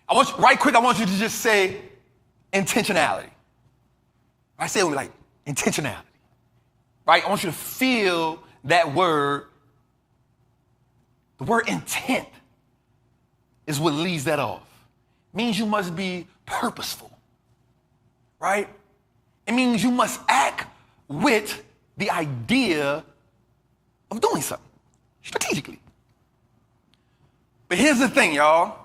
I want you to just say intentionality. I say it with me like intentionality. Right? I want you to feel that word. The word intent is what leaves that off. It means you must be purposeful. Right? It means you must act with the idea of doing something strategically. But here's the thing, y'all.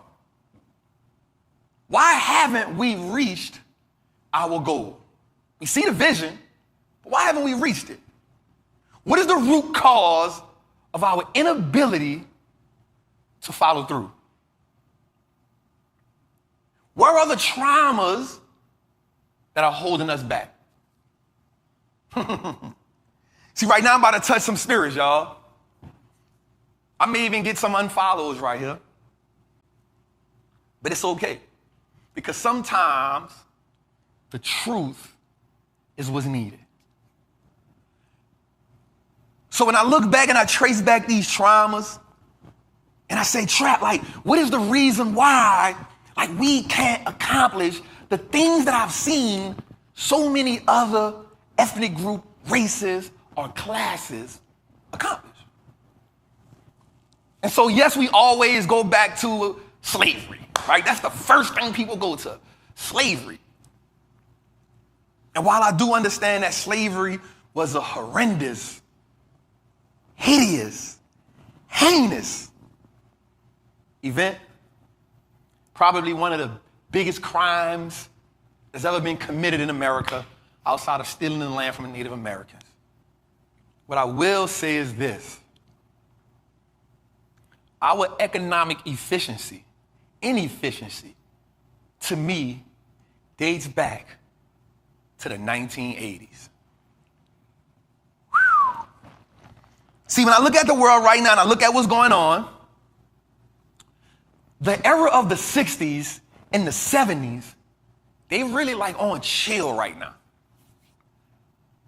Why haven't we reached our goal? We see the vision, but why haven't we reached it? What is the root cause of our inability to follow through? Where are the traumas that are holding us back? See, right now I'm about to touch some spirits, y'all. I may even get some unfollows right here. But it's okay. Because sometimes the truth is what's needed. So when I look back and I trace back these traumas, and I say, Trap, like, what is the reason why, like, we can't accomplish the things that I've seen so many other ethnic group, races, or classes accomplish? And so, yes, we always go back to slavery, right? That's the first thing people go to, slavery. And while I do understand that slavery was a horrendous, hideous, heinous event, probably one of the biggest crimes that's ever been committed in America outside of stealing the land from the Native Americans. What I will say is this. Our economic inefficiency, to me, dates back to the 1980s. Whew. See, when I look at the world right now and I look at what's going on, the era of the 60s and the 70s, they really like on chill right now.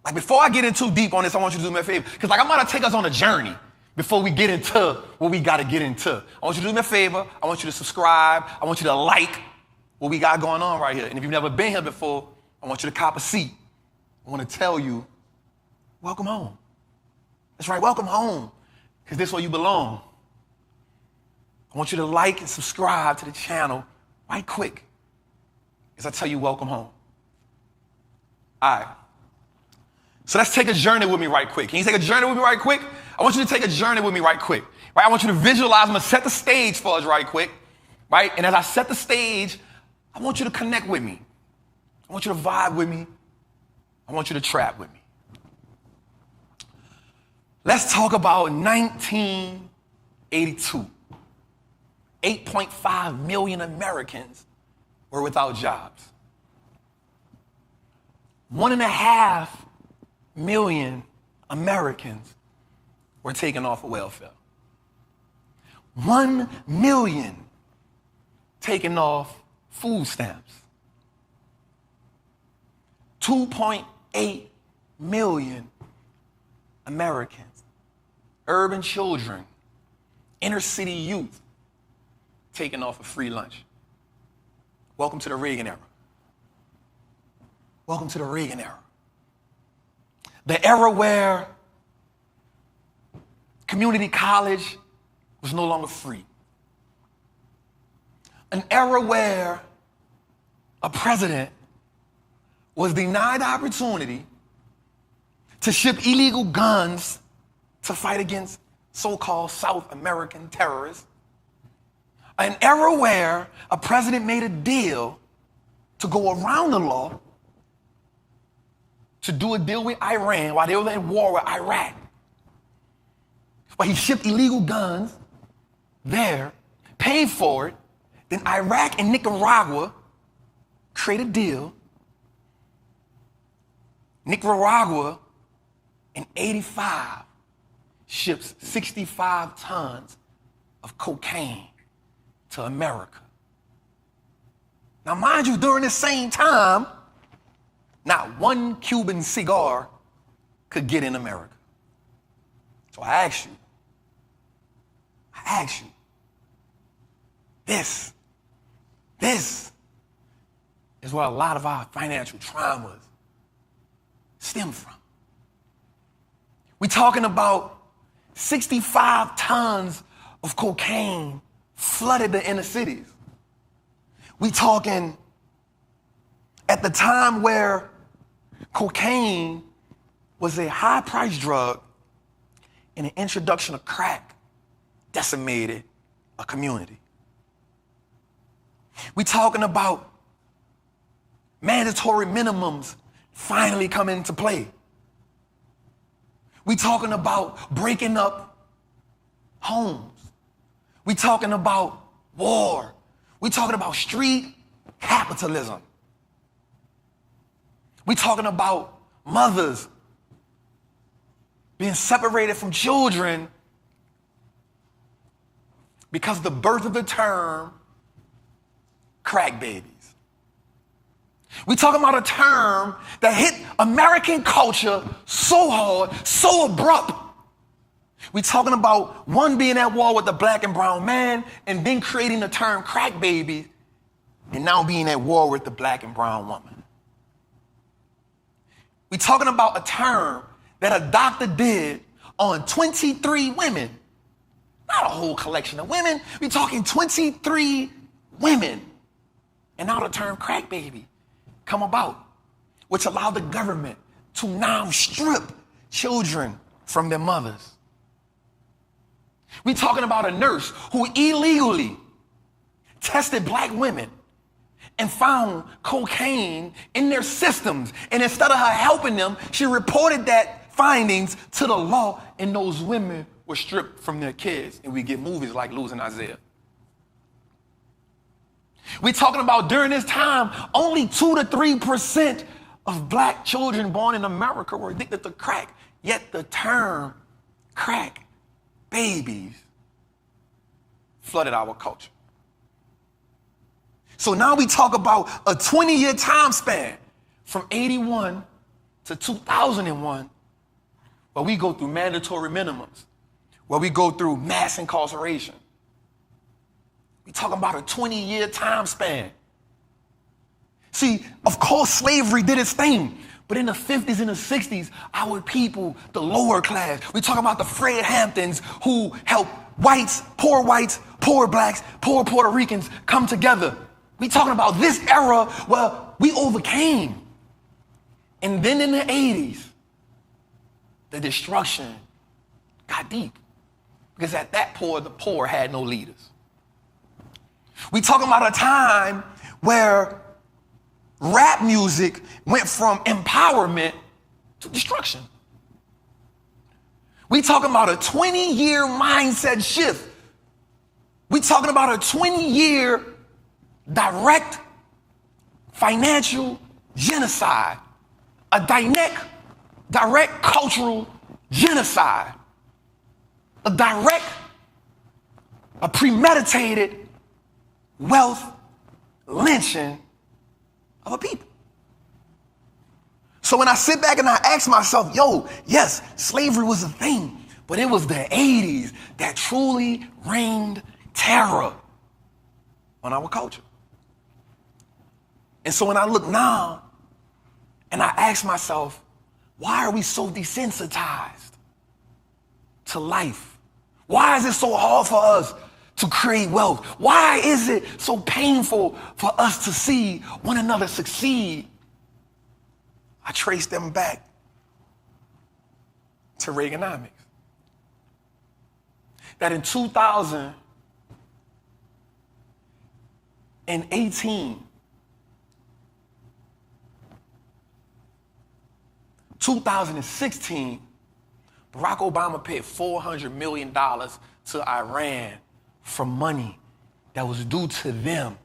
Like before I get in too deep on this, I want you to do me a favor. Because like I'm about to take us on a journey before we get into what we got to get into. I want you to do me a favor. I want you to subscribe. I want you to like what we got going on right here. And if you've never been here before, I want you to cop a seat. I want to tell you, welcome home. That's right, welcome home. Because this is where you belong. I want you to like and subscribe to the channel right quick as I tell you welcome home. All right. So let's take a journey with me right quick. Can you take a journey with me right quick? I want you to take a journey with me right quick. Right? I want you to visualize. I'm going to set the stage for us right quick. Right? And as I set the stage, I want you to connect with me. I want you to vibe with me. I want you to trap with me. Let's talk about 1982. 8.5 million Americans were without jobs. 1.5 million Americans were taken off of welfare. 1 million taken off food stamps. 2.8 million Americans, urban children, inner city youth, taken off a free lunch. Welcome to the Reagan era. Welcome to the Reagan era. The era where community college was no longer free. An era where a president was denied the opportunity to ship illegal guns to fight against so-called South American terrorists. An era where a president made a deal to go around the law to do a deal with Iran while they were in war with Iraq. But he shipped illegal guns there, paid for it, then Iraq and Nicaragua create a deal. Nicaragua in 85 ships 65 tons of cocaine to America. Now, mind you, during the same time, not one Cuban cigar could get in America. So I ask you, this this is where a lot of our financial traumas stem from. We're talking about 65 tons of cocaine flooded the inner cities. We're talking at the time where cocaine was a high-priced drug and the introduction of crack decimated a community. We're talking about mandatory minimums finally come into play. We're talking about breaking up homes. We're talking about war. We're talking about street capitalism. We're talking about mothers being separated from children because of the birth of the term crack babies. We're talking about a term that hit American culture so hard, so abrupt. We're talking about one being at war with the black and brown man and then creating the term crack baby and now being at war with the black and brown woman. We're talking about a term that a doctor did on 23 women. Not a whole collection of women. We're talking 23 women. And now the term crack baby come about, which allowed the government to now strip children from their mothers. We're talking about a nurse who illegally tested black women and found cocaine in their systems. And instead of her helping them, she reported that findings to the law, and those women were stripped from their kids. And we get movies like Losing Isaiah. We're talking about during this time, only 2 to 3% of black children born in America were addicted to crack. Yet the term crack babies flooded our culture. So now we talk about a 20-year time span from 81 to 2001, where we go through mandatory minimums, where we go through mass incarceration. We're talking about a 20-year time span. See, of course, slavery did its thing. But in the 50s and the 60s, our people, the lower class, we talk about the Fred Hamptons who helped whites, poor blacks, poor Puerto Ricans come together. We talking about this era where we overcame. And then in the 80s, the destruction got deep. Because at that point, the poor had no leaders. We talking about a time where rap music went from empowerment to destruction. We talking about a 20-year mindset shift. We talking about a 20-year direct financial genocide, a direct cultural genocide, a premeditated wealth lynching of a people. So when I sit back and I ask myself, yes, slavery was a thing, but it was the 80s that truly reigned terror on our culture. And so when I look now and I ask myself, why are we so desensitized to life? Why is it so hard for us to create wealth? Why is it so painful for us to see one another succeed? I trace them back to Reaganomics. That in 2016, Barack Obama paid $400 million to Iran for money that was due to them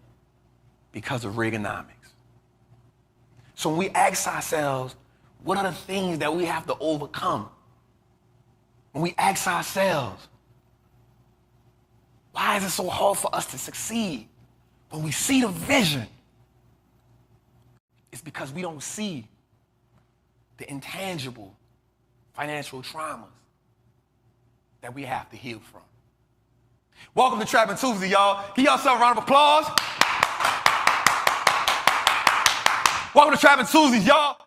because of Reaganomics. So when we ask ourselves, what are the things that we have to overcome? When we ask ourselves, why is it so hard for us to succeed? When we see the vision, it's because we don't see the intangible financial traumas that we have to heal from. Welcome to Trapping Tuesday, y'all. Give yourself a round of applause. Welcome to Trapping Tuesdays, y'all.